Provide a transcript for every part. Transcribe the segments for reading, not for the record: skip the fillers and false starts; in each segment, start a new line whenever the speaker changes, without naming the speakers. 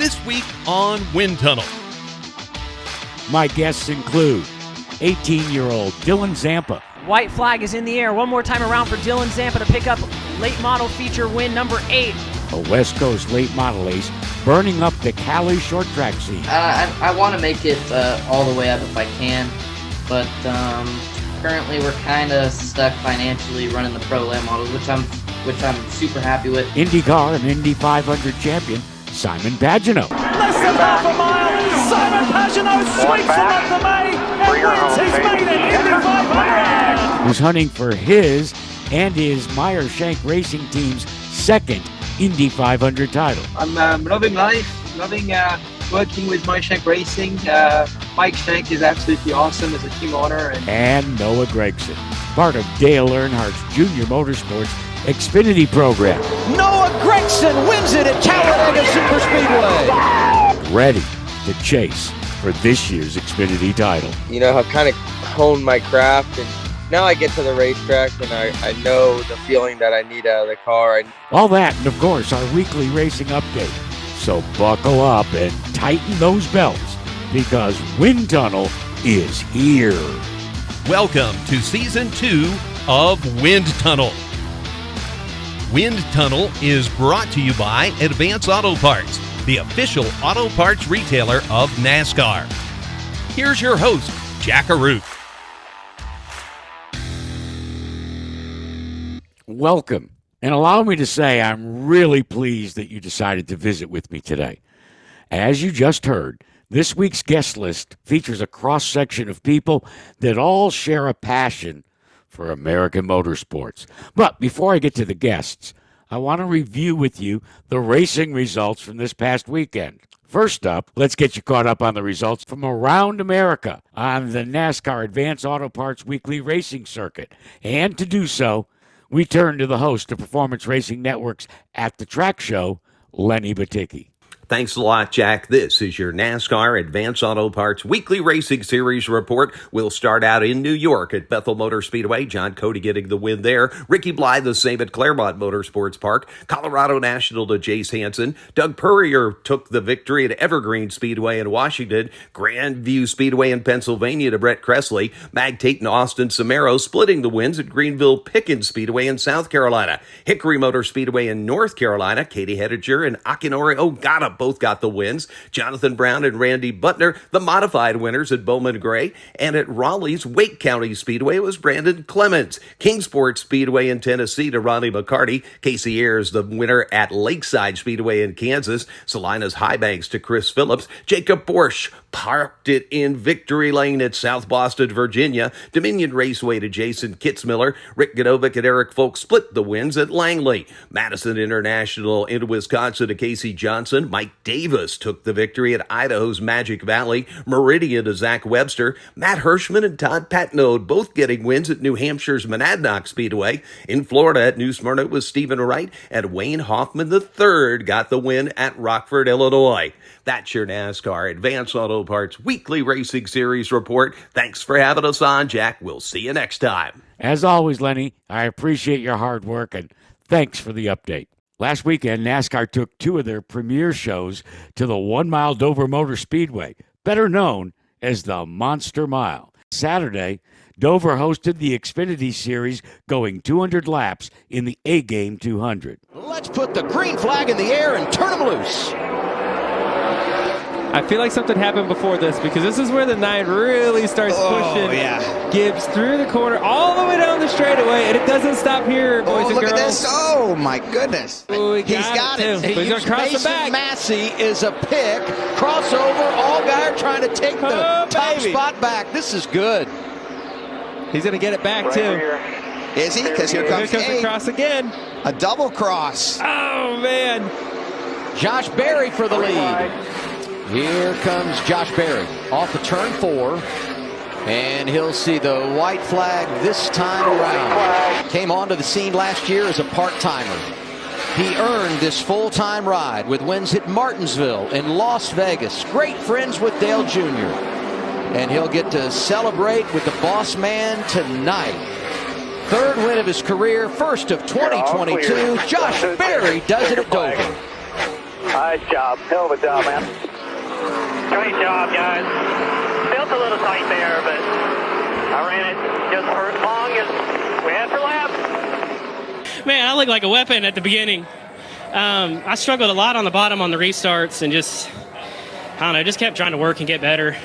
this week on Wind Tunnel.
My guests include 18-year-old Dylan Zampa.
White flag is in the air. One more time around for Dylan Zampa to pick up late model feature win number 8.
A West Coast late model ace burning up the Cali short track scene.
I want to make it all the way up if I can, but currently we're kind of stuck financially running the pro late models, which I'm super happy with.
IndyCar and Indy 500 champion Simon Pagenaud.
Less than half a mile. Simon Pagenaud sweeps him up the main and wins his main at Indy 500.
Who's hunting for his and his Meyer Shank Racing team's second Indy 500 title.
I'm loving life, loving working with Mike Shank Racing. Mike Shank is absolutely awesome as a team owner.
And Noah Gregson, part of Dale Earnhardt's Junior Motorsports Xfinity program.
Noah Gregson wins it at Talladega Superspeedway.
Ready to chase for this year's Xfinity title.
You know, I've kind of honed my craft, and now I get to the racetrack and I know the feeling that I need out of the car.
All that and, of course, our weekly racing update. So buckle up and tighten those belts because Wind Tunnel is here.
Welcome to Season 2 of Wind Tunnel. Wind Tunnel is brought to you by Advance Auto Parts, the official auto parts retailer of NASCAR. Here's your host, Jack Arute.
Welcome, and allow me to say I'm really pleased that you decided to visit with me today. As you just heard, this week's guest list features a cross-section of people that all share a passion for American motorsports. But before I get to the guests, I want to review with you the racing results from this past weekend. First up, let's get you caught up on the results from around America on the NASCAR Advance Auto Parts Weekly Racing Circuit. And to do so, we turn to the host of Performance Racing Network's At the Track Show, Lenny Baticki.
Thanks a lot, Jack. This is your NASCAR Advance Auto Parts Weekly Racing Series report. We'll start out in New York at Bethel Motor Speedway. John Cody getting the win there. Ricky Blythe the same at Claremont Motorsports Park. Colorado National to Jace Hansen. Doug Purrier took the victory at Evergreen Speedway in Washington. Grandview Speedway in Pennsylvania to Brett Kressley. Mag Tate and Austin Samaro splitting the wins at Greenville Pickens Speedway in South Carolina. Hickory Motor Speedway in North Carolina. Katie Hediger and Akinori Ogata both got the wins. Jonathan Brown and Randy Butner, the modified winners at Bowman Gray. And at Raleigh's Wake County Speedway, it was Brandon Clemens. Kingsport Speedway in Tennessee to Ronnie McCarty. Casey Ayers, the winner at Lakeside Speedway in Kansas. Salinas Highbanks to Chris Phillips. Jacob Borsch parked it in Victory Lane at South Boston, Virginia. Dominion Raceway to Jason Kitzmiller. Rick Godovic and Eric Folk split the wins at Langley. Madison International into Wisconsin to Casey Johnson. Mike Davis took the victory at Idaho's Magic Valley. Meridian to Zach Webster. Matt Hirschman and Todd Patnode both getting wins at New Hampshire's Monadnock Speedway. In Florida at New Smyrna was Stephen Wright, and Wayne Hoffman III got the win at Rockford, Illinois. That's your NASCAR Advance Auto Parts Weekly Racing Series report. Thanks for having us on, Jack. We'll see you next time.
As always, Lenny, I appreciate your hard work, and thanks for the update. Last weekend, NASCAR took two of their premier shows to the 1 Mile Dover Motor Speedway, better known as the Monster Mile. Saturday, Dover hosted the Xfinity Series, going 200 laps in the A-Game 200.
Let's put the green flag in the air and turn them loose.
I feel like something happened before this because this is where the 9 really starts pushing Gibbs through the corner all the way down the straightaway, and it doesn't stop here, boys and girls.
Look at this. Oh, my goodness.
Ooh,
He's got it.
But he's going to cross the back.
Massey is a pick. Crossover. Allgaier trying to take the top spot back. This is good.
He's going to get it back, too.
Is he? Because here comes
the cross again.
A double cross.
Oh, man.
Josh Berry for the lead. Here comes Josh Berry off of turn 4. And he'll see the white flag this time around. Came onto the scene last year as a part-timer. He earned this full-time ride with wins at Martinsville and Las Vegas. Great friends with Dale Jr. And he'll get to celebrate with the boss man tonight. Third win of his career, first of 2022. Josh Berry does it at Dover.
Nice job. Hell of a job, man.
Great job, guys. Felt a little tight there, but I ran it just for as long as we had for laps.
Man, I looked like a weapon at the beginning. I struggled a lot on the bottom on the restarts and just, I don't know, just kept trying to work and get better.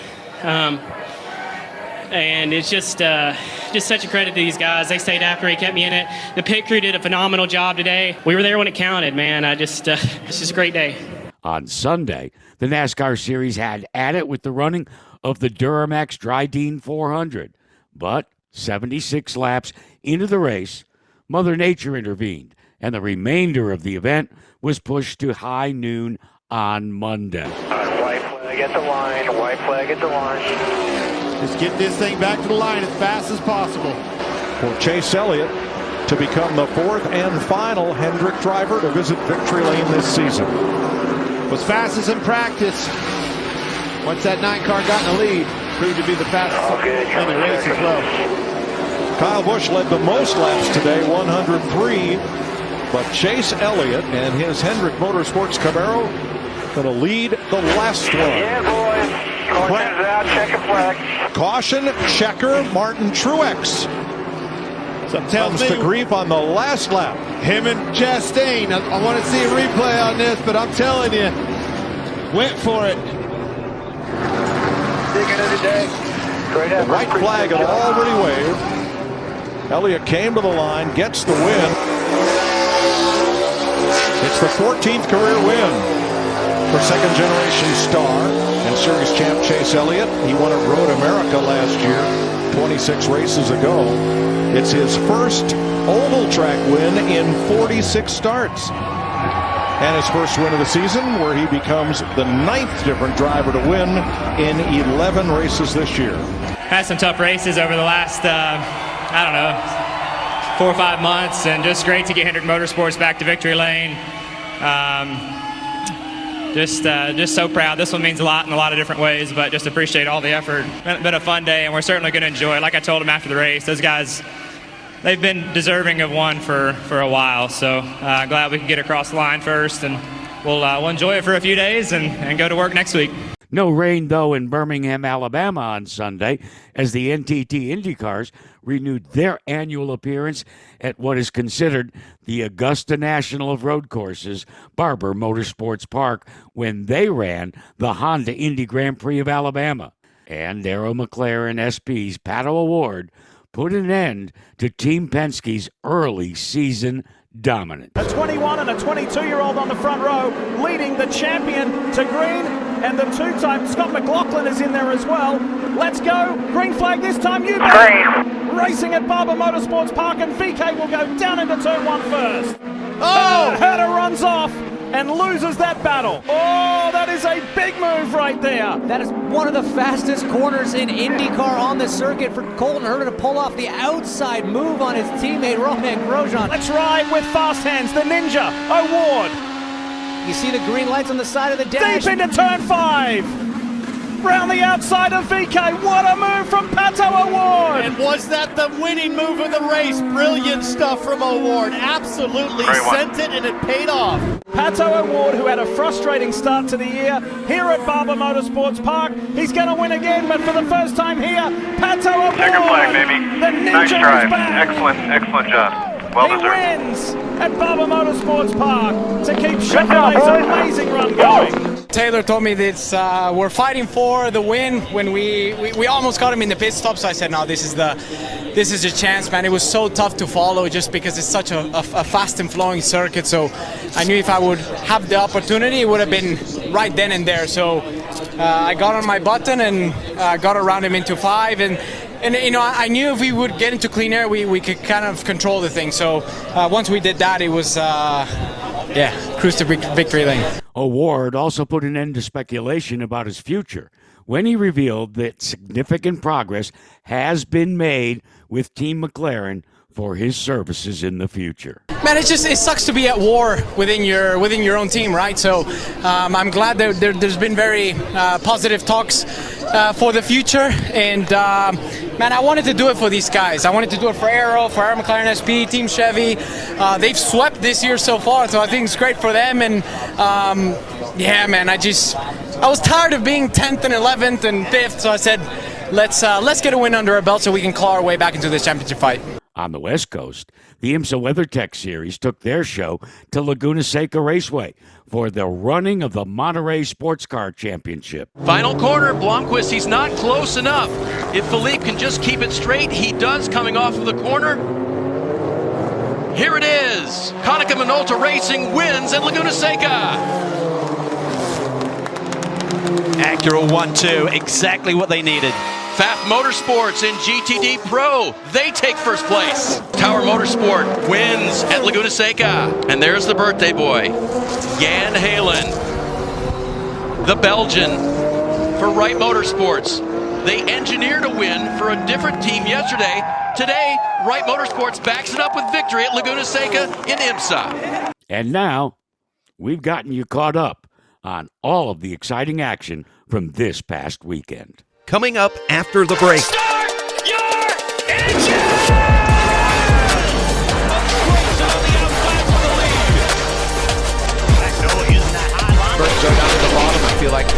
And it's just such a credit to these guys. They stayed after, he kept me in it. The pit crew did a phenomenal job today. We were there when it counted, man. It's just a great day.
On Sunday, the NASCAR Series had at it with the running of the Duramax Dryden 400. But 76 laps into the race, Mother Nature intervened, and the remainder of the event was pushed to high noon on Monday.
White flag at the line, white flag at the line.
Just get this thing back to the line as fast as possible.
For Chase Elliott to become the fourth and final Hendrick driver to visit victory lane this season.
Was fastest in practice. Once that 9 car got in the lead, proved to be the fastest in the race as well.
Kyle Busch led the most laps today, 103. But Chase Elliott and his Hendrick Motorsports Camaro going to lead the last one.
Yeah, boys. Caution's out, checker flag.
Caution, checker, Martin Truex.
So tells
Comes
me
to grief on the last lap.
him and Chastain. I want to see a replay on this, but I'm telling you, went for it.
Digging it today. Great
The
effort.
white flag had already waved. Elliott came to the line, gets the win. It's the 14th career win for second-generation star and series champ Chase Elliott. He won at Road America last year, 26 races ago. It's his first oval track win in 46 starts. And his first win of the season, where he becomes the 9th different driver to win in 11 races this year.
Had some tough races over the last, 4 or 5 months, and just great to get Hendrick Motorsports back to victory lane. Just so proud. This one means a lot in a lot of different ways, but just appreciate all the effort. Been a fun day, and we're certainly going to enjoy it. Like I told them after the race, those guys, they've been deserving of one for a while. So glad we can get across the line first, and we'll enjoy it for a few days and go to work next week.
No rain, though, in Birmingham, Alabama on Sunday, as the NTT IndyCars renewed their annual appearance at what is considered the Augusta National of Road Courses, Barber Motorsports Park, when they ran the Honda Indy Grand Prix of Alabama. And Darrell McLaren SP's Pato Award put an end to Team Penske's early season dominance.
A 21 and a 22-year-old on the front row, leading the champion to green, and the two-time Scott McLaughlin is in there as well. Let's go. Green flag this time, you bet. Racing at Barber Motorsports Park, and VK will go down into turn 1 first. Oh! Herder runs off and loses that battle. Oh, that is a big move right there.
That is one of the fastest corners in IndyCar on the circuit for Colton Herder to pull off the outside move on his teammate Romain Grosjean.
Let's ride with fast hands, the Ninja Award.
You see the green lights on the side of the dash.
Deep into turn 5. Round the outside of VK. What a move from Pato Award.
And was that the winning move of the race? Brilliant stuff from Award. Absolutely sent it, and it paid off.
Pato Award, who had a frustrating start to the year here at Barber Motorsports Park. He's going to win again, but for the first time here, Pato Award.
Checker flag, baby.
The Ninja
Nice drive.
is back.
Excellent job. Well
he
deserved.
wins at Barber Motorsports Park to keep Chevrolet's amazing run going.
Taylor told me that we're fighting for the win when we almost got him in the pit stop. So I said, no, this is the chance, man. It was so tough to follow just because it's such a fast and flowing circuit. So I knew if I would have the opportunity, it would have been right then and there. So I got on my button and got around him into 5. And you know, I knew if we would get into clean air, we could kind of control the thing. So once we did that, it was, cruise to victory lane.
Award also put an end to speculation about his future when he revealed that significant progress has been made with Team McLaren for his services in the future.
Man, it sucks to be at war within your own team, right? So I'm glad that there's been very positive talks for the future. And man, I wanted to do it for these guys. I wanted to do it for Aero, for Aero McLaren SP, Team Chevy. They've swept this year so far, so I think it's great for them. And yeah, man, I was tired of being 10th and 11th and 5th, so I said, let's get a win under our belt so we can claw our way back into this championship fight.
On the West Coast, the IMSA WeatherTech Series took their show to Laguna Seca Raceway for the running of the Monterey Sports Car Championship.
Final corner, Blomqvist, he's not close enough. If Philippe can just keep it straight, he does coming off of the corner. Here it is. Konica Minolta Racing wins at Laguna Seca.
Acura 1-2, exactly what they needed.
Pfaff Motorsports in GTD Pro, they take first place. Tower Motorsport wins at Laguna Seca. And there's the birthday boy, Jan Halen, the Belgian for Wright Motorsports. They engineered a win for a different team yesterday. Today, Wright Motorsports backs it up with victory at Laguna Seca in IMSA.
And now, we've gotten you caught up on all of the exciting action from this past weekend.
Coming up after the break.
Start your engine!
Burton's down at the bottom. I feel like,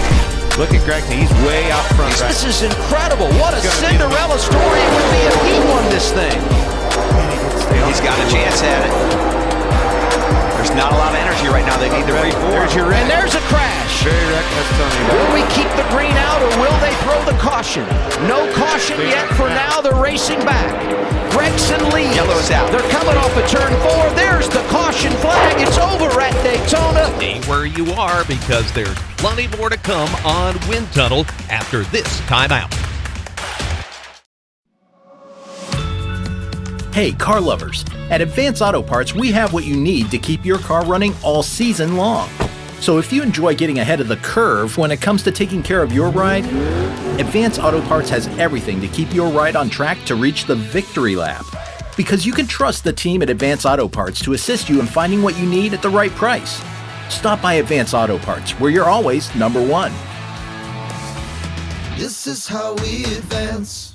look at Greg, he's way out front.
This is incredible. What a Cinderella story it would be if he won this thing.
He's got a chance at it. There's not a lot of energy right now. They need to reform.
And there's a crash.
Very reckless, Tony.
Will we keep the green out or will they throw the caution? No caution yet for now. They're racing back. Gregson leads.
Yellow is out.
They're coming off of turn 4. There's the caution flag. It's over at Daytona.
Stay where you are because there's plenty more to come on Wind Tunnel after this timeout.
Hey, car lovers. At Advance Auto Parts, we have what you need to keep your car running all season long. So if you enjoy getting ahead of the curve when it comes to taking care of your ride, Advance Auto Parts has everything to keep your ride on track to reach the victory lap. Because you can trust the team at Advance Auto Parts to assist you in finding what you need at the right price. Stop by Advance Auto Parts, where you're always number one.
This is how we advance.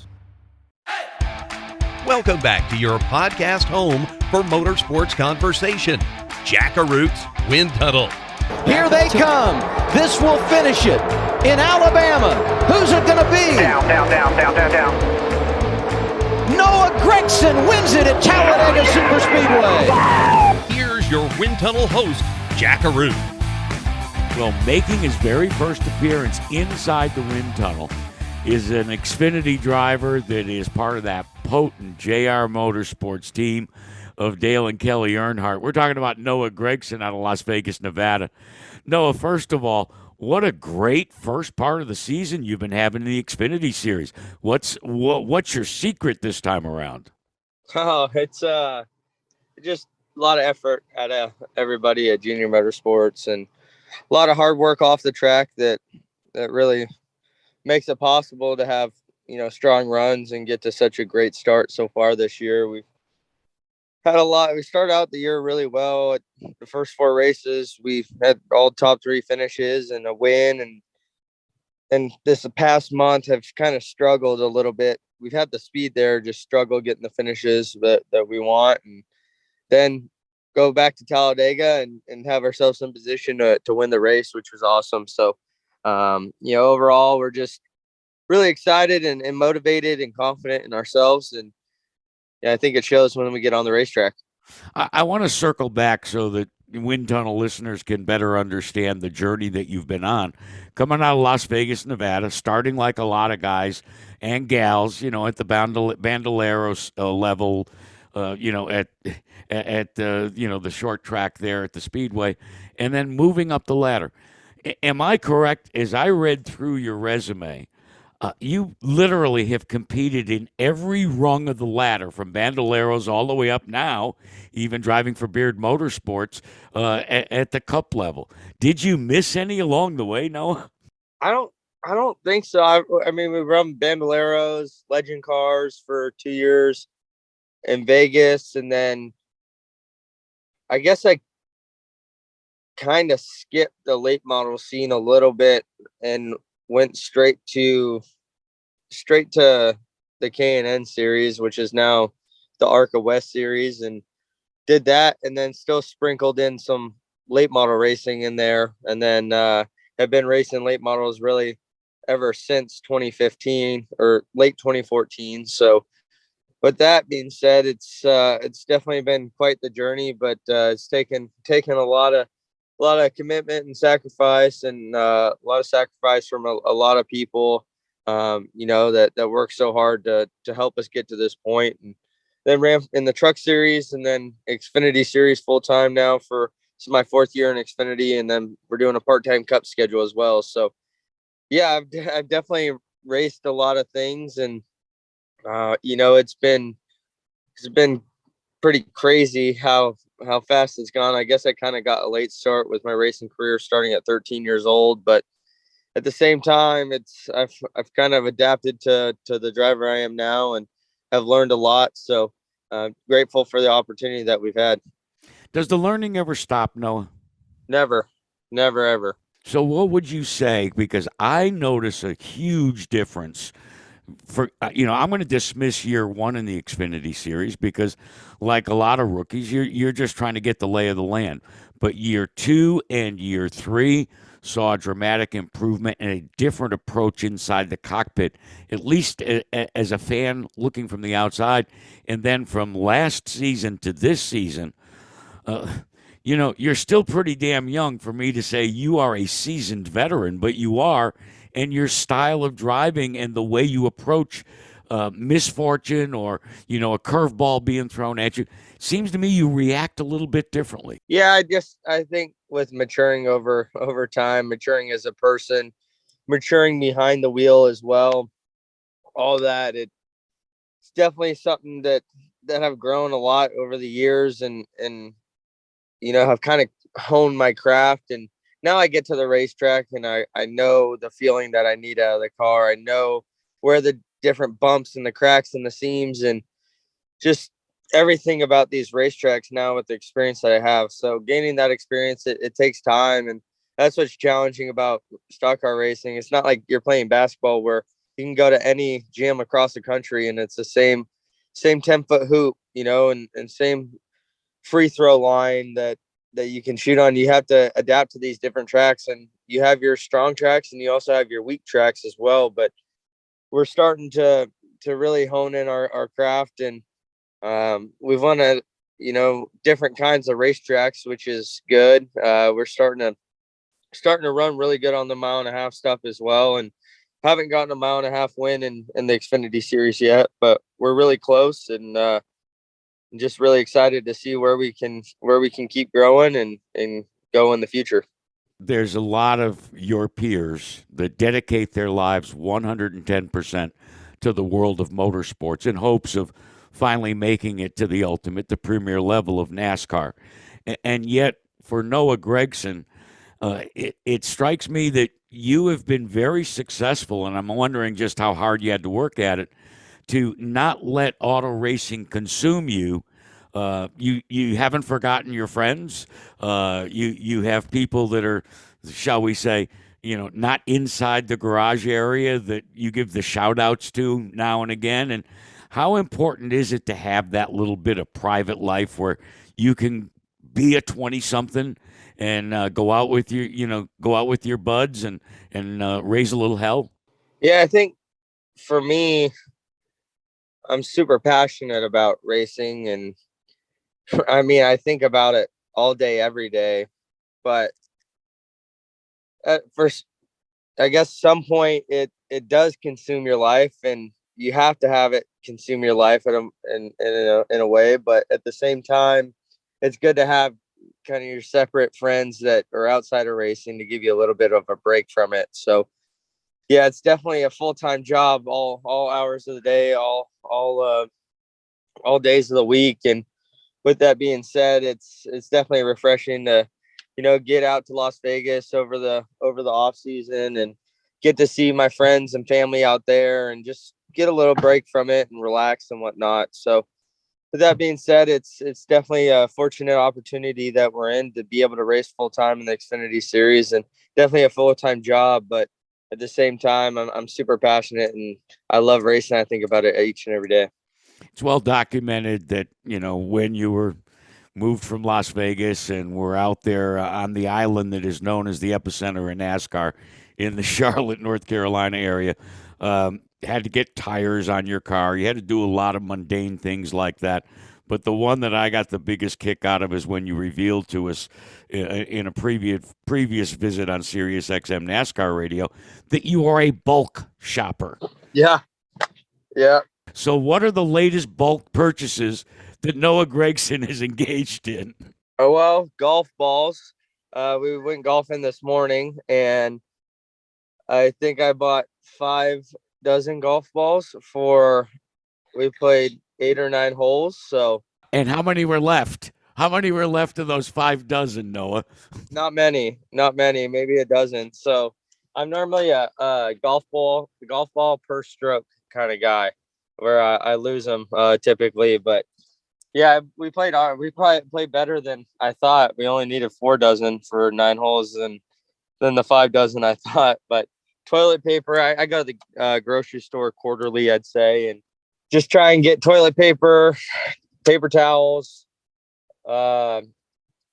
Welcome back to your podcast home for motorsports conversation. Jack Arute's Wind Tunnel.
Here they come. This will finish it. In Alabama, who's it going to be?
Down.
Noah Gregson wins it at Talladega Superspeedway.
Here's your Wind Tunnel host, Jack Arute.
Well, making his very first appearance inside the wind tunnel is an Xfinity driver that is part of that potent JR Motorsports team of Dale and Kelly Earnhardt. We're talking about Noah Gregson out of Las Vegas, Nevada. Noah, first of all, what a great first part of the season you've been having in the Xfinity Series. What's your secret this time around?
Oh, it's just a lot of effort out of everybody at Junior Motorsports and a lot of hard work off the track that really makes it possible to have, strong runs and get to such a great start so far this year. We've had a lot. We started out the year really well. At the first 4 races, we've had all top 3 finishes and a win. And this past month have kind of struggled a little bit. We've had the speed there, just struggle getting the finishes that we want. And then go back to Talladega and have ourselves in position to win the race, which was awesome. So, overall, we're just really excited and motivated and confident in ourselves. And yeah, I think it shows when we get on the racetrack.
I want to circle back so that Wind Tunnel listeners can better understand the journey that you've been on. Coming out of Las Vegas, Nevada, starting like a lot of guys and gals, at the Bandoleros level, at the short track there at the Speedway, and then moving up the ladder. Am I correct? As I read through your resume, you literally have competed in every rung of the ladder, from Bandoleros all the way up now, even driving for Beard Motorsports at the Cup level. Did you miss any along the way, Noah?
I don't think so. I mean, we run Bandoleros, Legend cars for 2 years in Vegas, and then I guess I kind of skipped the late model scene a little bit and went straight to the K&N series, which is now the ARCA West series, and did that, and then still sprinkled in some late model racing in there, and then have been racing late models really ever since 2015 or late 2014. So with that being said, it's definitely been quite the journey, but it's taken a lot of commitment and sacrifice, and a lot of sacrifice from a lot of people, that work so hard to help us get to this point. And then ran in the truck series and then Xfinity series full time now for this is my 4th year in Xfinity, and then we're doing a part-time cup schedule as well. So yeah, I've definitely raced a lot of things, and it's been pretty crazy how fast it's gone. I guess I kind of got a late start with my racing career starting at 13 years old, but at the same time, I've kind of adapted to the driver I am now and have learned a lot. So grateful for the opportunity that we've had.
Does the learning ever stop, Noah?
Never, ever.
So what would you say? Because I notice a huge difference. For I'm going to dismiss year 1 in the Xfinity series because, like a lot of rookies, you're just trying to get the lay of the land. But year 2 and year 3 saw a dramatic improvement and a different approach inside the cockpit, at least as a fan looking from the outside. And then from last season to this season, you're still pretty damn young for me to say you are a seasoned veteran, but you are, and your style of driving and the way you approach misfortune or, a curveball being thrown at you, seems to me you react a little bit differently.
Yeah, I think with maturing over time, maturing as a person, maturing behind the wheel as well, all that, it's definitely something that I've grown a lot over the years, and have kind of honed my craft. And now I get to the racetrack and I know the feeling that I need out of the car. I know where the different bumps and the cracks and the seams and just everything about these racetracks now with the experience that I have. So gaining that experience, it takes time, and that's what's challenging about stock car racing. It's not like you're playing basketball where you can go to any gym across the country and it's the same 10-foot hoop, and same free throw line that you can shoot on. You have to adapt to these different tracks, and you have your strong tracks and you also have your weak tracks as well. But we're starting to really hone in our craft, and we've won different kinds of racetracks, which is good. We're starting to run really good on the mile-and-a-half stuff as well, and haven't gotten a mile-and-a-half win in the Xfinity series yet, but we're really close, and just really excited to see where we can keep growing and go in the future.
There's a lot of your peers that dedicate their lives 110% to the world of motorsports in hopes of finally making it to the ultimate, the premier level of NASCAR. And yet, for Noah Gragson, it strikes me that you have been very successful, and I'm wondering just how hard you had to work at it, to not let auto racing consume you. You haven't forgotten your friends. You have people that are, shall we say, not inside the garage area that you give the shout outs to now and again. And how important is it to have that little bit of private life where you can be a 20-something and go out with your buds and raise a little hell?
Yeah, I think for me, I'm super passionate about racing, and I mean, I think about it all day, every day, but at first, I guess some point it does consume your life, and you have to have it consume your life in a way. But at the same time, it's good to have kind of your separate friends that are outside of racing to give you a little bit of a break from it. So yeah, it's definitely a full-time job, all hours of the day, all days of the week. And with that being said, it's definitely refreshing to, get out to Las Vegas over the off season and get to see my friends and family out there and just get a little break from it and relax and whatnot. So with that being said, it's definitely a fortunate opportunity that we're in to be able to race full time in the Xfinity series, and definitely a full-time job. But at the same time, I'm super passionate and I love racing. I think about it each and every day.
It's well documented that, you know, when you were moved from Las Vegas and were out there on the island that is known as the epicenter of NASCAR in the Charlotte, North Carolina area, had to get tires on your car. You had to do a lot of mundane things like that. But the one that I got the biggest kick out of is when you revealed to us in a previous visit on Sirius XM NASCAR radio that you are a bulk shopper.
Yeah. Yeah.
So what are the latest bulk purchases that Noah Gragson is engaged in?
Oh, well, golf balls. We went golfing this morning, and I think I bought 5 dozen golf balls we played 8 or 9 holes. So.
And how many were left? How many were left of those 5 dozen, Noah?
Not many, maybe a dozen. So I'm normally a golf ball per stroke kind of guy, where I lose them typically. But yeah, we probably played better than I thought. We only needed 4 dozen for 9 holes than the 5 dozen I thought. But toilet paper, I go to the grocery store quarterly, I'd say, and just try and get toilet paper, paper towels, a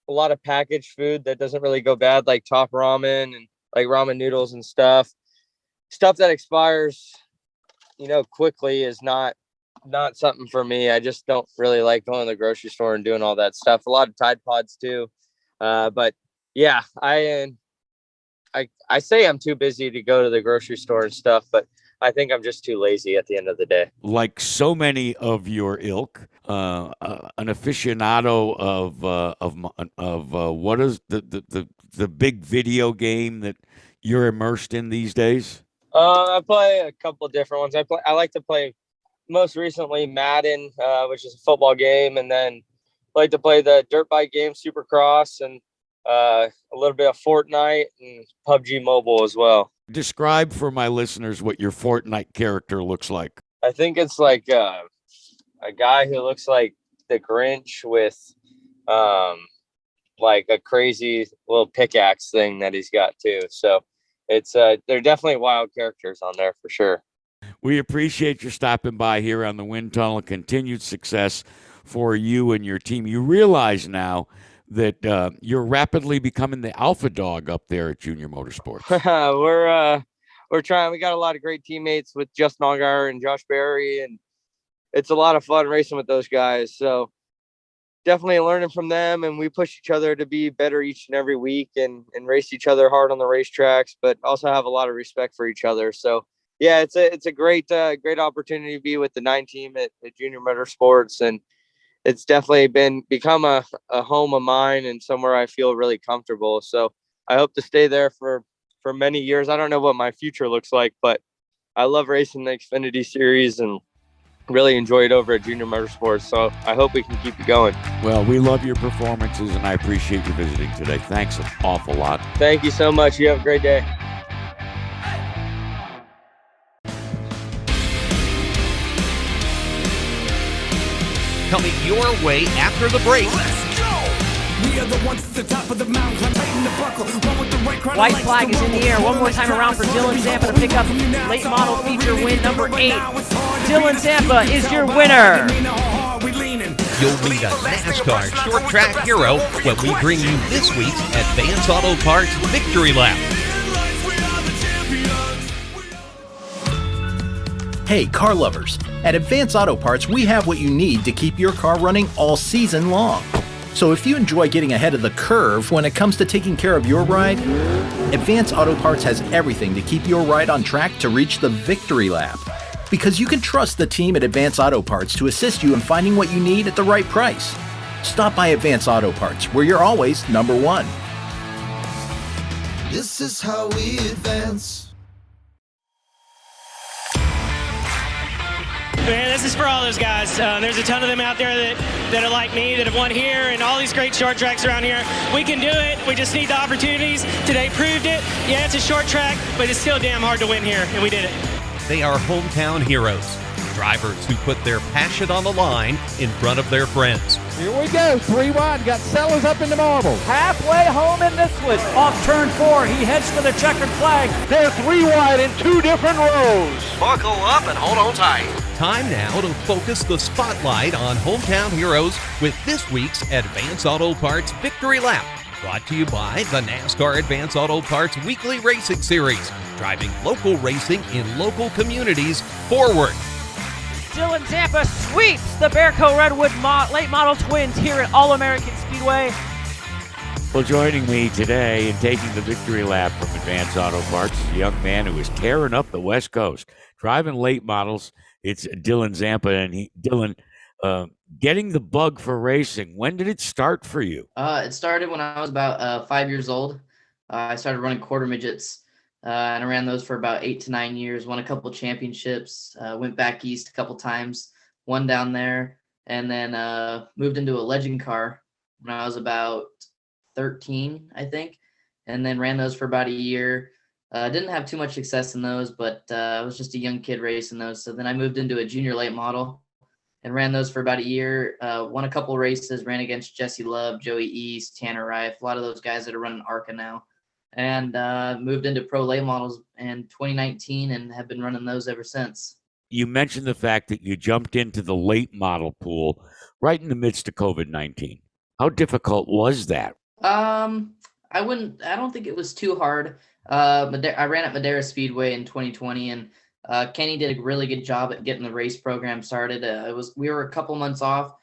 lot of packaged food that doesn't really go bad, like Top Ramen and like ramen noodles and stuff that expires, you know, quickly is not something for me. I just don't really like going to the grocery store and doing all that stuff. A lot of Tide Pods too. But yeah, I say I'm too busy to go to the grocery store and stuff, but I think I'm just too lazy at the end of the day.
Like so many of your ilk, an aficionado of what is the big video game that you're immersed in these days?
I play a couple of different ones. I like to play most recently Madden, which is a football game, and then I like to play the dirt bike game Supercross, and a little bit of Fortnite and PUBG Mobile as well.
Describe for my listeners what your Fortnite character looks like.
I think it's like a guy who looks like the Grinch with like a crazy little pickaxe thing that he's got too. So it's they're definitely wild characters on there for sure.
We appreciate your stopping by here on the Wind Tunnel. Continued success for you and your team. You realize now that you're rapidly becoming the alpha dog up there at Junior Motorsports.
We're trying. We got a lot of great teammates with Justin Allgaier and Josh Berry, and it's a lot of fun racing with those guys. So definitely learning from them, and we push each other to be better each and every week and race each other hard on the racetracks, but also have a lot of respect for each other. So yeah, it's a great opportunity to be with the 9 team at Junior Motorsports, and it's definitely become a home of mine and somewhere I feel really comfortable. So I hope to stay there for many years. I don't know what my future looks like, but I love racing the Xfinity Series and really enjoy it over at Junior Motorsports. So I hope we can keep it going.
Well, we love your performances, and I appreciate you visiting today. Thanks an awful lot.
Thank you so much. You have a great day.
Coming your way after the break.
We are the ones at the top of the mountain, tighten the buckle.
White flag is in the air. One more time around for Dylan Zampa to pick up late model feature win number 8. Dylan Zampa is your winner.
You'll meet a NASCAR short track hero when we bring you this week's Advance Auto Parts Victory Lap.
Hey, car lovers. At Advance Auto Parts, we have what you need to keep your car running all season long. So if you enjoy getting ahead of the curve when it comes to taking care of your ride, Advance Auto Parts has everything to keep your ride on track to reach the victory lap. Because you can trust the team at Advance Auto Parts to assist you in finding what you need at the right price. Stop by Advance Auto Parts, where you're always number one.
This is how we advance.
Man, this is for all those guys. There's a ton of them out there that are like me, that have won here and all these great short tracks around here. We can do it. We just need the opportunities. Today proved it. Yeah, it's a short track, but it's still damn hard to win here, and we did it.
They are hometown heroes, drivers who put their passion on the line in front of their friends.
Here we go. 3-1. Got Sellers up in the marbles.
Halfway home in this one. Off turn 4, he heads for the checkered flag.
They're 3 wide in 2 different rows.
Buckle up and hold on tight. Time now to focus the spotlight on hometown heroes with this week's Advance Auto Parts Victory Lap. Brought to you by the NASCAR Advance Auto Parts Weekly Racing Series, driving local racing in local communities forward.
Dylan Zampa sweeps the Bearco Redwood late model twins here at All-American Speedway.
Well, joining me today and taking the victory lap from Advance Auto Parts is a young man who is tearing up the West Coast, driving late models. It's Dylan Zampa, and Dylan, getting the bug for racing. When did it start for you?
It started when I was about 5 years old. I started running quarter midgets, and I ran those for about 8 to 9 years. Won a couple championships. Went back east a couple times. Won down there, and then moved into a legend car when I was about 13, I think, and then ran those for about a year. Didn't have too much success in those, but I was just a young kid racing those. So then I moved into a junior late model and ran those for about a year. Won a couple races, ran against Jesse Love, Joey East, Tanner Reif, a lot of those guys that are running ARCA now. And moved into pro late models in 2019 and have been running those ever since.
You mentioned the fact that you jumped into the late model pool right in the midst of COVID-19. How difficult was that?
I don't think it was too hard. I ran at Madera Speedway in 2020, and Kenny did a really good job at getting the race program started. We were a couple months off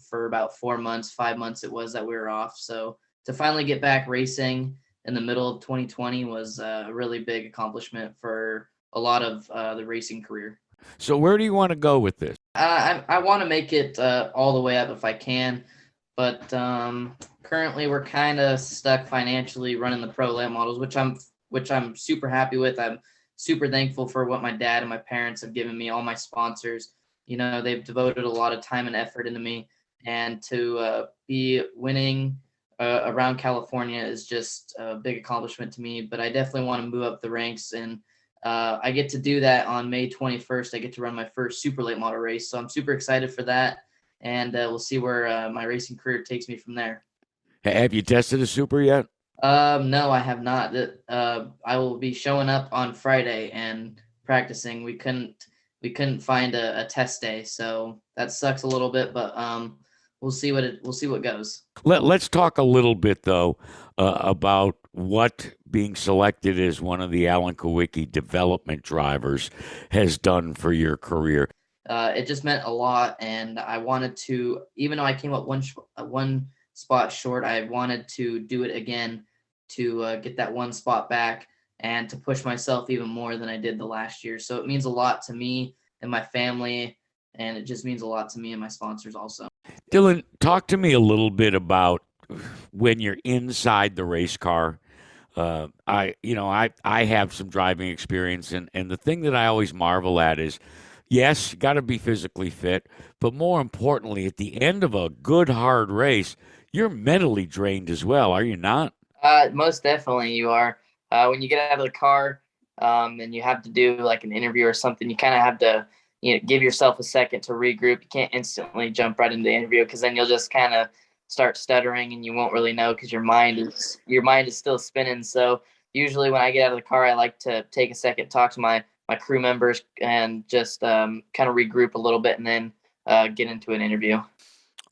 for about 4 months, 5 months it was that we were off. So to finally get back racing in the middle of 2020 was a really big accomplishment for a lot of the racing career.
So where do you want to go with this?
I want to make it all the way up if I can, but currently we're kind of stuck financially running the pro late models, which I'm super happy with. I'm super thankful for what my dad and my parents have given me, all my sponsors. You know, they've devoted a lot of time and effort into me, and to be winning around California is just a big accomplishment to me, but I definitely want to move up the ranks, and I get to do that on May 21st. I get to run my first super late model race, so I'm super excited for that, and we'll see where my racing career takes me from there.
Have you tested a super yet?
No, I have not. I will be showing up on Friday and practicing. We couldn't find a test day, so that sucks a little bit, but we'll see what goes.
Let's talk a little bit though about what being selected as one of the Alan Kawicki development drivers has done for your career.
It just meant a lot, and I wanted to, even though I came up one spot short, I wanted to do it again to get that one spot back and to push myself even more than I did the last year. So it means a lot to me and my family, and it just means a lot to me and my sponsors also.
Dylan, talk to me a little bit about when you're inside the race car. I have some driving experience, and the thing that I always marvel at is, yes, you got to be physically fit, but more importantly, at the end of a good, hard race, you're mentally drained as well, are you not?
Most definitely you are. When you get out of the car and you have to do like an interview or something, you kind of have to give yourself a second to regroup. You can't instantly jump right into the interview, because then you'll just kind of start stuttering and you won't really know, because your mind is still spinning. So usually when I get out of the car, I like to take a second, talk to my crew members, and just kind of regroup a little bit, and then get into an interview.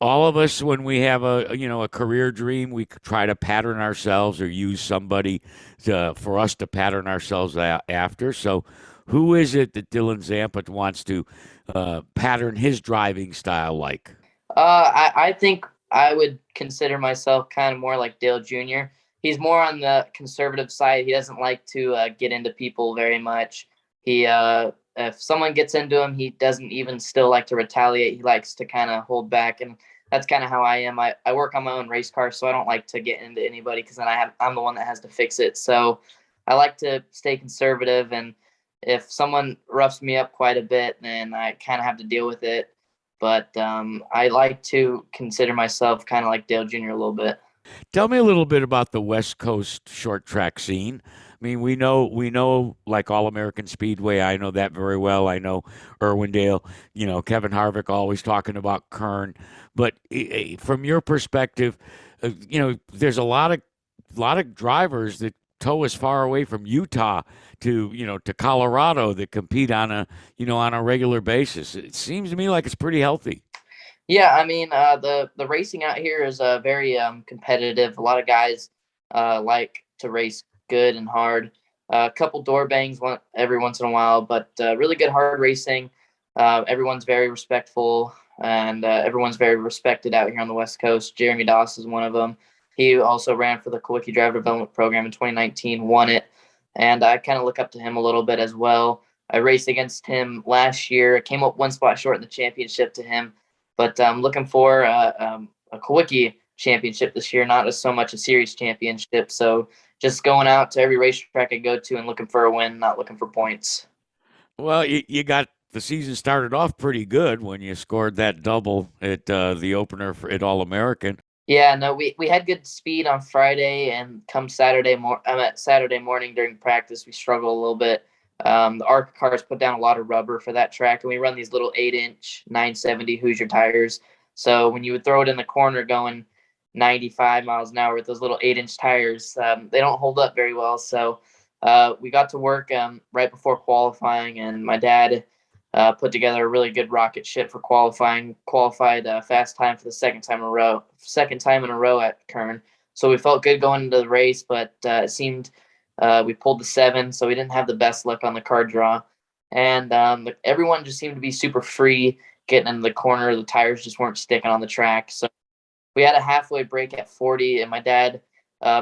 All of us, when we have a career dream, we try to pattern ourselves or use somebody for us to pattern ourselves after. So who is it that Dylan Zampa wants to pattern his driving style like?
I think I would consider myself kind of more like Dale Jr. He's more on the conservative side. He doesn't like to get into people very much. If someone gets into him, he doesn't even still like to retaliate. He likes to kind of hold back, and that's kind of how I am. I work on my own race car, so I don't like to get into anybody, because then I'm the one that has to fix it. So I like to stay conservative, and if someone roughs me up quite a bit, then I kind of have to deal with it. But I like to consider myself kind of like Dale Jr. a little bit.
Tell me a little bit about the West Coast short track scene. I mean, we know like All-American Speedway. I know that very well. I know Irwindale. Kevin Harvick always talking about Kern. But from your perspective, there's a lot of drivers that tow as far away from Utah to Colorado that compete on a regular basis. It seems to me like it's pretty healthy.
Yeah, I mean, the racing out here is very competitive. A lot of guys like to race good and hard. A couple door bangs every once in a while, but really good hard racing. Everyone's very respectful, and everyone's very respected out here on the West Coast. Jeremy Doss is one of them. He also ran for the Kawicki Driver Development Program in 2019, won it, and I kind of look up to him a little bit as well. I raced against him last year. I came up one spot short in the championship to him. But I'm looking for a Kawicki championship this year, not so much a series championship. So just going out to every racetrack I go to and looking for a win, not looking for points.
Well, you got the season started off pretty good when you scored that double at the opener at All-American.
Yeah, no, we had good speed on Friday, and come Saturday morning during practice, we struggled a little bit. The ARCA cars put down a lot of rubber for that track, and we run these little 8-inch 970 Hoosier tires. So when you would throw it in the corner going 95 miles an hour with those little 8-inch tires, they don't hold up very well. So we got to work right before qualifying, and my dad put together a really good rocket ship for qualifying. Qualified fast time for the second time in a row at Kern. So we felt good going into the race, but it seemed we pulled the 7, so we didn't have the best luck on the car draw. And everyone just seemed to be super free getting into the corner. The tires just weren't sticking on the track. So we had a halfway break at 40, and my dad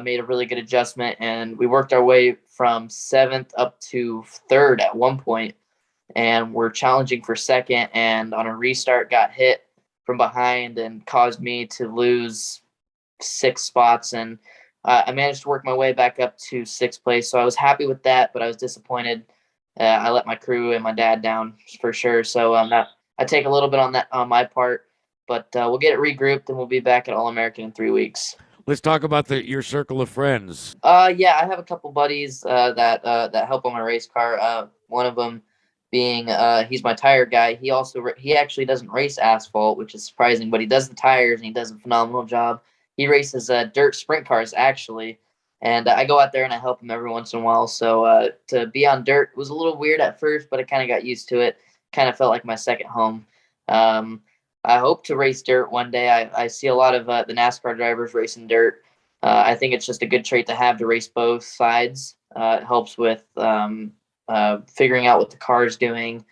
made a really good adjustment, and we worked our way from 7th up to 3rd at one point, and we're challenging for 2nd, and on a restart got hit from behind and caused me to lose 6 spots, and I managed to work my way back up to 6th place, so I was happy with that, but I was disappointed. I let my crew and my dad down for sure, so I take a little bit on my part, but we'll get it regrouped, and we'll be back at All-American in 3 weeks.
Let's talk about your circle of friends.
Yeah, I have a couple buddies that help on my race car. One of them being he's my tire guy. He actually doesn't race asphalt, which is surprising, but he does the tires, and he does a phenomenal job. He races dirt sprint cars, actually, and I go out there and I help him every once in a while. So to be on dirt was a little weird at first, but I kind of got used to it. Kind of felt like my second home. I hope to race dirt one day. I see a lot of the NASCAR drivers racing dirt. I think it's just a good trait to race both sides. It helps with figuring out what the car is doing.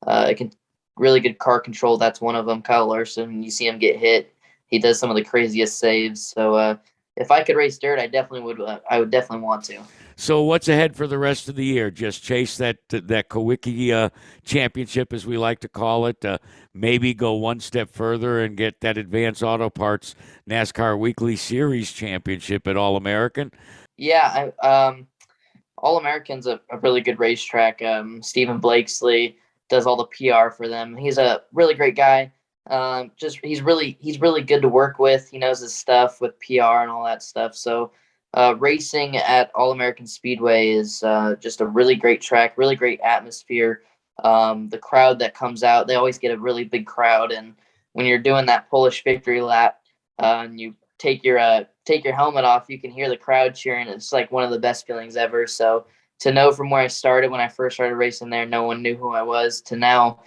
It can really good car control. That's one of them. Kyle Larson, you see him get hit. He does some of the craziest saves. So if I could race dirt, I would definitely want to.
So what's ahead for the rest of the year? Just chase that Kawicki championship, as we like to call it. Maybe go one step further and get that Advanced Auto Parts NASCAR Weekly Series championship at All-American.
Yeah, All-American's a really good racetrack. Stephen Blakesley does all the PR for them. He's a really great guy. He's really good to work with. He knows his stuff with PR and all that stuff. So racing at All-American Speedway is just a really great track, really great atmosphere. The crowd that comes out, they always get a really big crowd. And when you're doing that Polish victory lap and you take your helmet off, you can hear the crowd cheering. It's like one of the best feelings ever. So to know from where I started, when I first started racing there, no one knew who I was, to now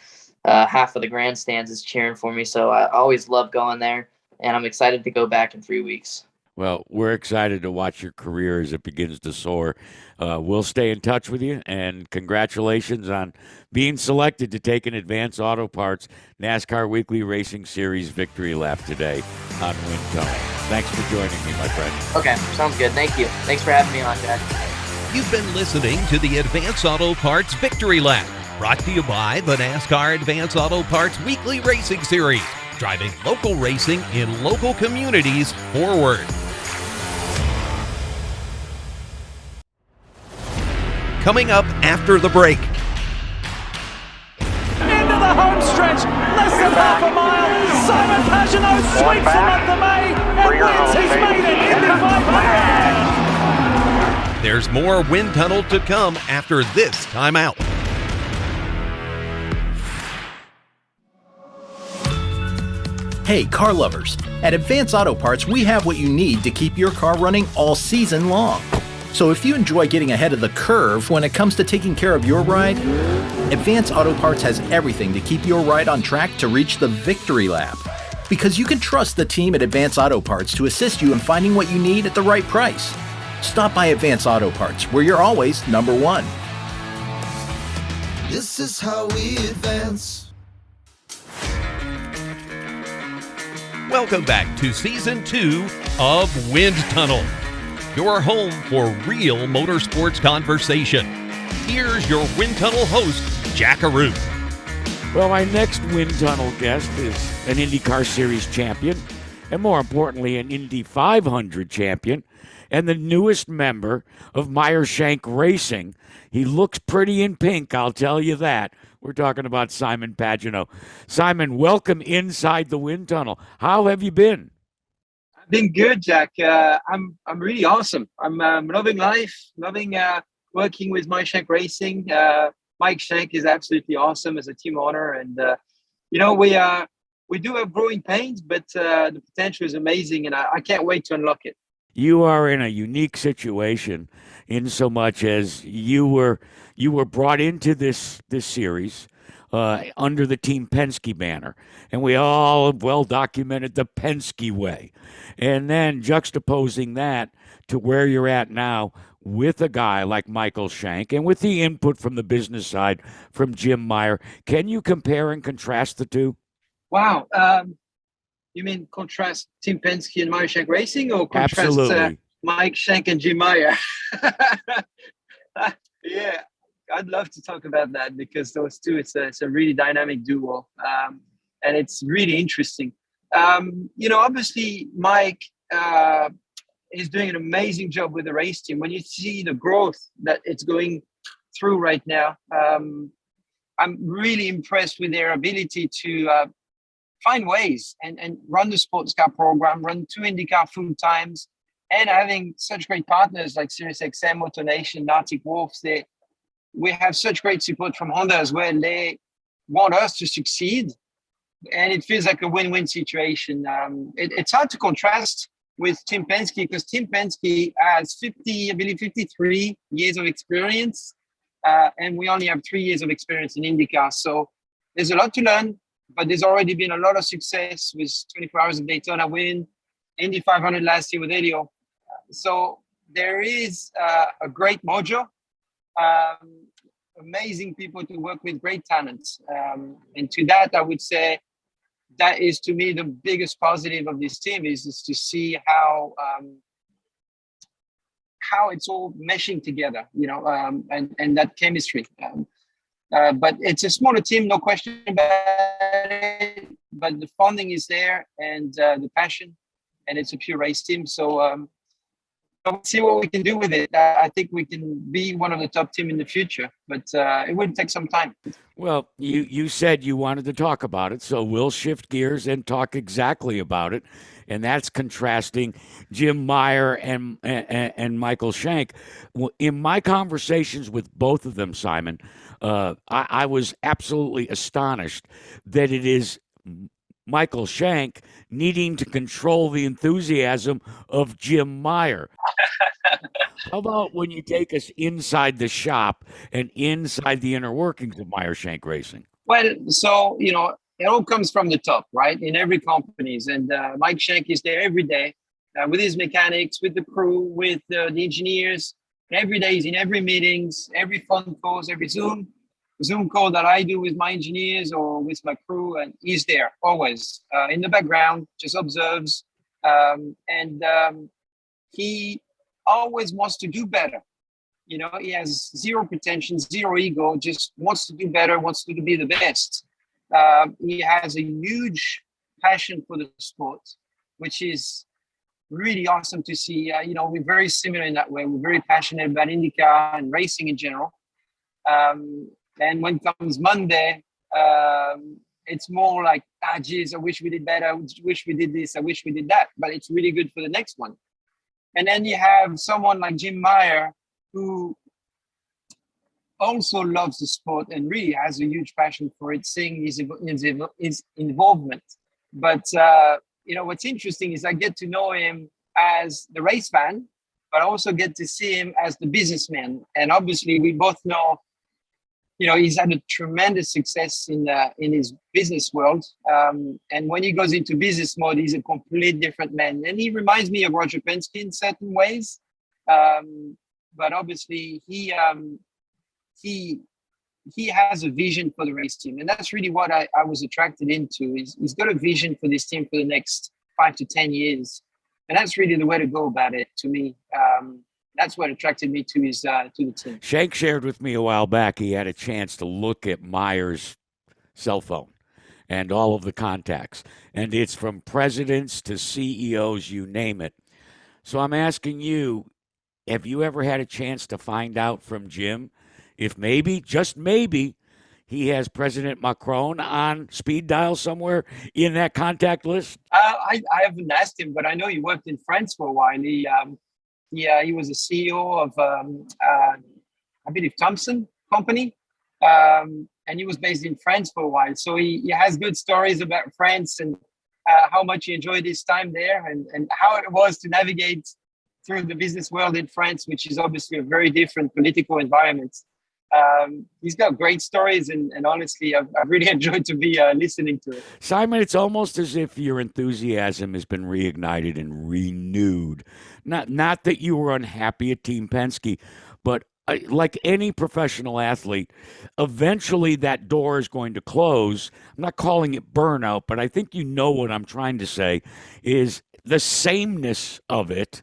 half of the grandstands is cheering for me. So I always love going there, and I'm excited to go back in 3 weeks.
Well, we're excited to watch your career as it begins to soar. We'll stay in touch with you, and congratulations on being selected to take an Advanced Auto Parts NASCAR Weekly Racing Series victory lap today on Win Tony. Thanks for joining me, my friend.
Okay, sounds good. Thank you. Thanks for having me on, Jack.
You've been listening to the Advanced Auto Parts Victory Lap, brought to you by the NASCAR Advanced Auto Parts Weekly Racing Series, driving local racing in local communities forward. Coming up after the break.
Into the home stretch, less than half a mile. Simon Pagenaud sweeps him up the May and wins his maiden Indy 500.
There's more wind tunnel to come after this timeout.
Hey, car lovers. At Advance Auto Parts, we have what you need to keep your car running all season long. So if you enjoy getting ahead of the curve when it comes to taking care of your ride, Advance Auto Parts has everything to keep your ride on track to reach the victory lap. Because you can trust the team at Advance Auto Parts to assist you in finding what you need at the right price. Stop by Advance Auto Parts, where you're always number one.
This is how we advance.
Welcome back to Season 2 of Wind Tunnel, your home for real motorsports conversation. Here's your Wind Tunnel host, Jack Arute.
Well, my next Wind Tunnel guest is an IndyCar Series champion, and more importantly, an Indy 500 champion, and the newest member of Meyer Racing. He looks pretty in pink, I'll tell you that. We're talking about Simon Pagenaud. Simon, welcome inside the wind tunnel. How have you been?
I've been good, Jack. I'm really awesome. I'm loving life, loving working with Meyer Racing. Mike Shank is absolutely awesome as a team owner, and we do have growing pains, but the potential is amazing, and I can't wait to unlock it.
You are in a unique situation in so much as you were brought into this series under the Team Penske banner, and we all have well documented the Penske way. And then juxtaposing that to where you're at now with a guy like Michael Shank and with the input from the business side from Jim Meyer, can you compare and contrast the two?
Wow. You mean contrast Team Penske and Meyer Shank Racing, or contrast Mike Shank and Jim Meyer? Yeah, I'd love to talk about that, because those two, it's a really dynamic duo, and it's really interesting. Obviously, Mike is doing an amazing job with the race team. When you see the growth that it's going through right now, I'm really impressed with their ability to find ways and run the sports car program, run 2 IndyCar full times, and having such great partners like SiriusXM, AutoNation, Arctic Wolves. We have such great support from Honda as well. They want us to succeed, and it feels like a win-win situation. It's hard to contrast with Team Penske, because Team Penske has 53 years of experience, and we only have 3 years of experience in IndyCar. So there's a lot to learn, but there's already been a lot of success with 24 Hours of Daytona win, Indy 500 last year with Elliott. So there is a great mojo, amazing people to work with, great talents. And to that, I would say that is, to me, the biggest positive of this team is to see how it's all meshing together, and that chemistry. But it's a smaller team, no question about it. But the funding is there, and the passion, and it's a pure race team. So we'll see what we can do with it. I think we can be one of the top team in the future, but it would take some time.
Well, you said you wanted to talk about it, so we'll shift gears and talk exactly about it. And that's contrasting Jim Meyer and Michael Shank. In my conversations with both of them, Simon, I was absolutely astonished that it is Michael Shank needing to control the enthusiasm of Jim Meyer. How about when you take us inside the shop and inside the inner workings of Meyer Shank Racing?
Well, so, it all comes from the top, right? In every companies. And Mike Shank is there every day with his mechanics, with the crew, with the engineers. Every day he's in every meetings, every phone calls, every Zoom call that I do with my engineers or with my crew, and he's there always in the background, just observes. And he always wants to do better. He has zero pretension, zero ego, just wants to do better, wants to be the best. He has a huge passion for the sport, which is really awesome to see. We're very similar in that way. We're very passionate about IndyCar and racing in general. And when comes Monday, it's more like, geez, I wish we did better. I wish we did this. I wish we did that. But it's really good for the next one. And then you have someone like Jim Meyer, who also loves the sport and really has a huge passion for it, seeing his involvement. But what's interesting is I get to know him as the race fan, but I also get to see him as the businessman. And obviously, we both know, he's had a tremendous success in his business world. And when he goes into business mode, he's a completely different man. And he reminds me of Roger Penske in certain ways. But obviously, he has a vision for the race team. And that's really what I was attracted into. He's got a vision for this team for the next 5 to 10 years. And that's really the way to go about it to me. That's what attracted me to the team.
Shank shared with me a while back he had a chance to look at Meyer's cell phone and all of the contacts. And it's from presidents to CEOs, you name it. So I'm asking you, have you ever had a chance to find out from Jim if maybe, just maybe, he has President Macron on speed dial somewhere in that contact list?
I haven't asked him, but I know he worked in France for a while. He was a CEO of, I believe, Thompson Company, and he was based in France for a while. So he has good stories about France and how much he enjoyed his time there and how it was to navigate through the business world in France, which is obviously a very different political environment. He's got great stories, and honestly, I've really enjoyed to be listening to it.
Simon, it's almost as if your enthusiasm has been reignited and renewed. Not that you were unhappy at Team Penske, but like any professional athlete, eventually that door is going to close. I'm not calling it burnout, but I think you know what I'm trying to say is the sameness of it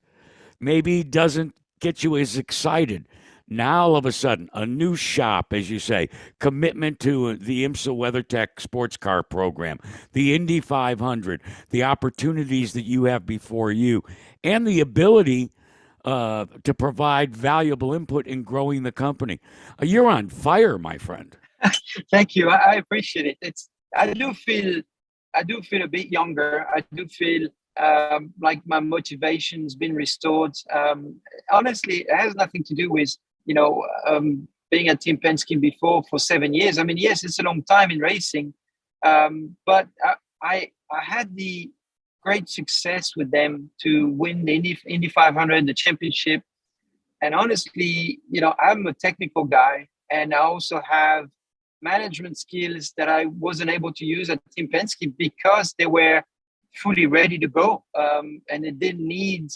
maybe doesn't get you as excited. Now, all of a sudden, a new shop, as you say, commitment to the IMSA WeatherTech sports car program, the Indy 500, the opportunities that you have before you, and the ability to provide valuable input in growing the company. You're on fire, my friend.
Thank you. I appreciate it. I do feel a bit younger. I do feel like my motivation's been restored. Honestly, it has nothing to do with being at Team Penske before for 7 years. I mean, yes, it's a long time in racing, but I had the great success with them to win the Indy 500, the championship. And honestly, I'm a technical guy, and I also have management skills that I wasn't able to use at Team Penske because they were fully ready to go, and it didn't need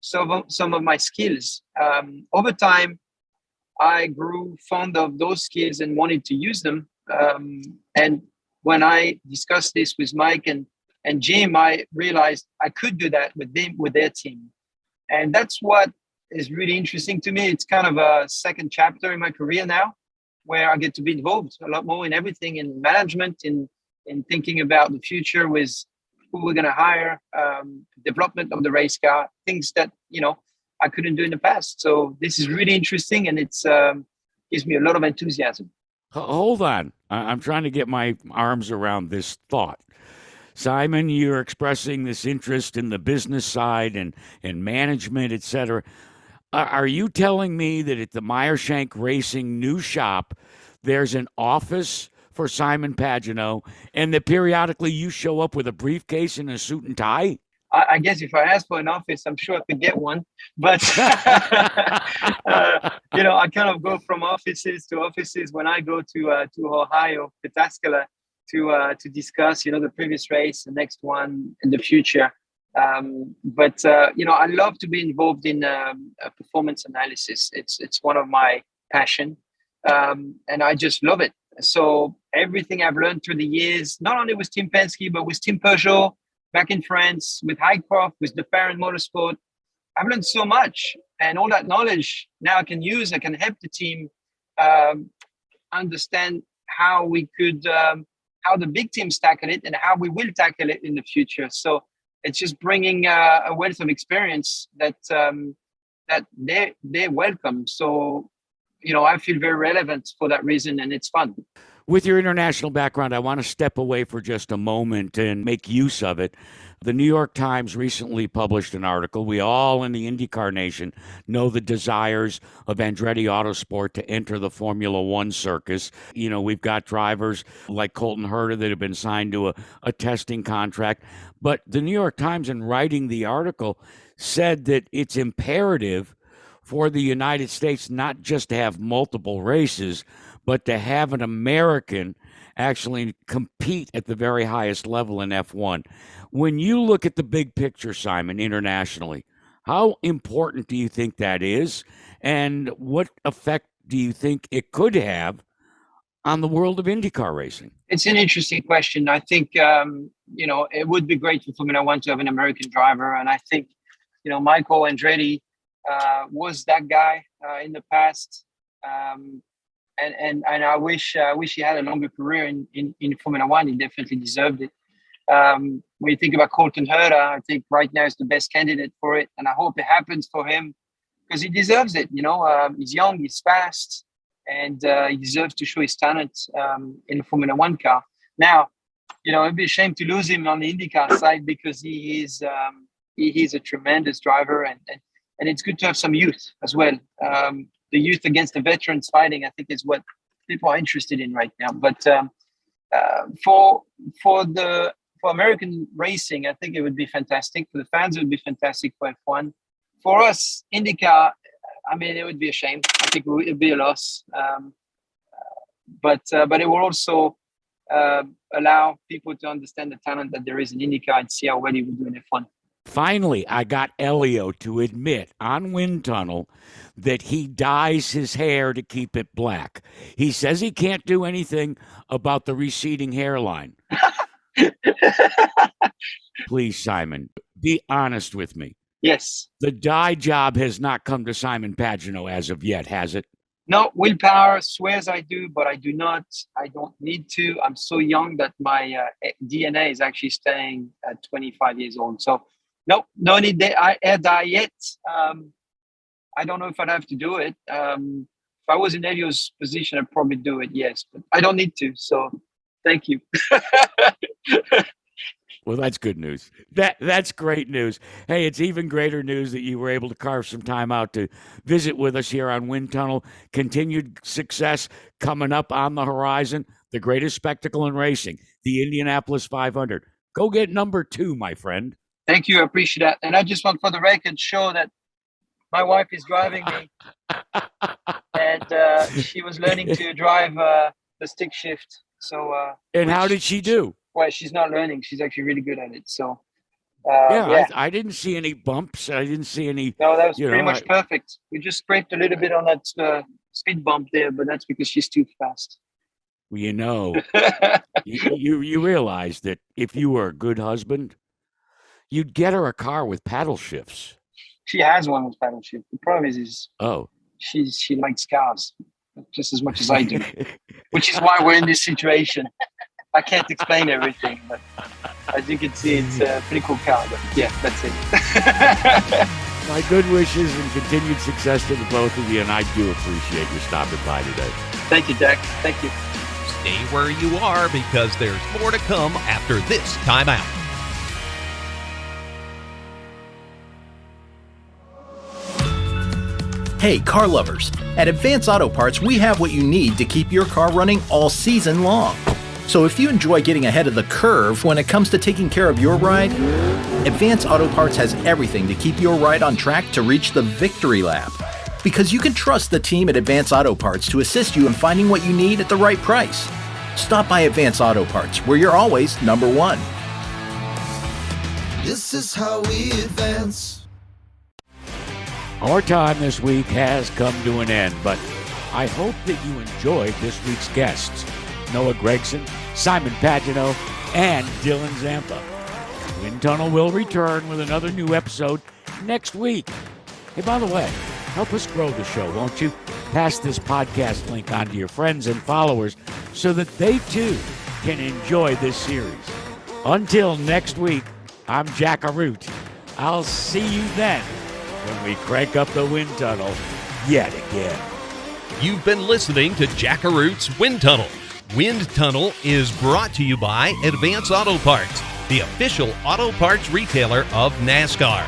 some of my skills. Over time, I grew fond of those skills and wanted to use them. And when I discussed this with Mike and Jim, I realized I could do that with their team. And that's what is really interesting to me. It's kind of a second chapter in my career now, where I get to be involved a lot more in everything, in management, in thinking about the future with who we're going to hire, development of the race car, things that, I couldn't do in the past. So this is really interesting, and it's gives me a lot of enthusiasm.
Hold on. I'm trying to get my arms around this thought. Simon, you're expressing this interest in the business side and management, et cetera. Are you telling me that at the Meyer Shank Racing new shop, there's an office for Simon Pagenaud, and that periodically you show up with a briefcase and a suit and tie?
I guess if I ask for an office, I'm sure I could get one. But, I kind of go from offices to offices when I go to Ohio, Pataskala, to discuss, the previous race, the next one, in the future. But I love to be involved in performance analysis. It's one of my passion, and I just love it. So everything I've learned through the years, not only with Team Penske, but with Team Peugeot, back in France, with Highcroft, with the Parent Motorsport, I've learned so much. And all that knowledge now I can use. I can help the team understand how we could, how the big teams tackle it and how we will tackle it in the future. So it's just bringing a wealth of experience that they welcome. So, I feel very relevant for that reason, and it's fun.
With your international background, I want to step away for just a moment and make use of it. The New York Times recently published an article. We all in the IndyCar nation know the desires of Andretti Autosport to enter the Formula One circus. You know, we've got drivers like Colton Herta that have been signed to a testing contract. But the New York Times, in writing the article, said that it's imperative for the United States not just to have multiple races, but to have an American actually compete at the very highest level in F1. When you look at the big picture, Simon, internationally, how important do you think that is? And what effect do you think it could have on the world of IndyCar racing?
It's an interesting question. I think, it would be great for Formula One to have an American driver. And I think, Michael Andretti was that guy in the past. And I wish he had a longer career in Formula One. He definitely deserved it. When you think about Colton Herta, I think right now is the best candidate for it, and I hope it happens for him because he deserves it. He's young, he's fast, and he deserves to show his talent in a Formula One car. Now, it'd be a shame to lose him on the IndyCar side because he is a tremendous driver, and it's good to have some youth as well. The youth against the veterans fighting, I think, is what people are interested in right now. But for American racing, I think it would be fantastic. For the fans, it would be fantastic for F1. For us, IndyCar, it would be a shame. I think it would be a loss. But it will also allow people to understand the talent that there is in IndyCar and see how well he will do in F1.
Finally, I got Elliott to admit on Wind Tunnel that he dyes his hair to keep it black. He says he can't do anything about the receding hairline. Please, Simon, be honest with me.
Yes.
The dye job has not come to Simon Pagenaud as of yet, has it?
No, willpower swears I do, but I do not. I don't need to. I'm so young that my DNA is actually staying at 25 years old. So, no need hair dye yet. I don't know if I'd have to do it. If I was in Elliott's position, I'd probably do it, yes. But I don't need to, so thank you.
Well, that's good news. That's great news. Hey, it's even greater news that you were able to carve some time out to visit with us here on Wind Tunnel. Continued success coming up on the horizon. The greatest spectacle in racing, the Indianapolis 500. Go get number 2, my friend.
Thank you. I appreciate that. And I just want for the record show that my wife is driving me. And she was learning to drive the stick shift. So.
And how did she do?
Well, she's not learning. She's actually really good at it. So.
Yeah. I didn't see any bumps. I didn't see any.
No, that was pretty much perfect. We just scraped a little bit on that speed bump there, but that's because she's too fast.
Well, you realize that if you were a good husband, you'd get her a car with paddle shifts.
She has one with paddle shift. The problem is she likes cars just as much as I do, which is why we're in this situation. I can't explain everything, but as you can see, it's a pretty cool car. But yeah, that's it.
My good wishes and continued success to the both of you, and I do appreciate you stopping by today.
Thank you, Jack. Thank you.
Stay where you are because there's more to come after this timeout.
Hey, car lovers. At Advance Auto Parts, we have what you need to keep your car running all season long. So if you enjoy getting ahead of the curve when it comes to taking care of your ride, Advance Auto Parts has everything to keep your ride on track to reach the victory lap. Because you can trust the team at Advance Auto Parts to assist you in finding what you need at the right price. Stop by Advance Auto Parts, where you're always number one.
This is how we advance.
Our time this week has come to an end, but I hope that you enjoyed this week's guests, Noah Gragson, Simon Pagenaud, and Dylan Zampa. Wind Tunnel will return with another new episode next week. Hey, by the way, help us grow the show, won't you? Pass this podcast link on to your friends and followers so that they too can enjoy this series. Until next week, I'm Jack Arute. I'll see you then when we crank up the Wind Tunnel yet again.
You've been listening to Jack Arute's Wind Tunnel. Wind Tunnel is brought to you by Advance Auto Parts. the official auto parts retailer of NASCAR.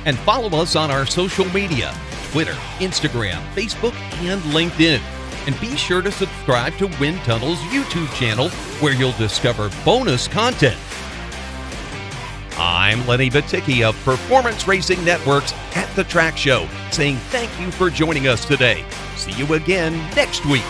And follow us on our social media, Twitter, Instagram, Facebook, and LinkedIn. And be sure to subscribe to Wind Tunnel's YouTube channel, where you'll discover bonus content. I'm Lenny Baticki of Performance Racing Network's At the Track Show, saying thank you for joining us today. See you again next week.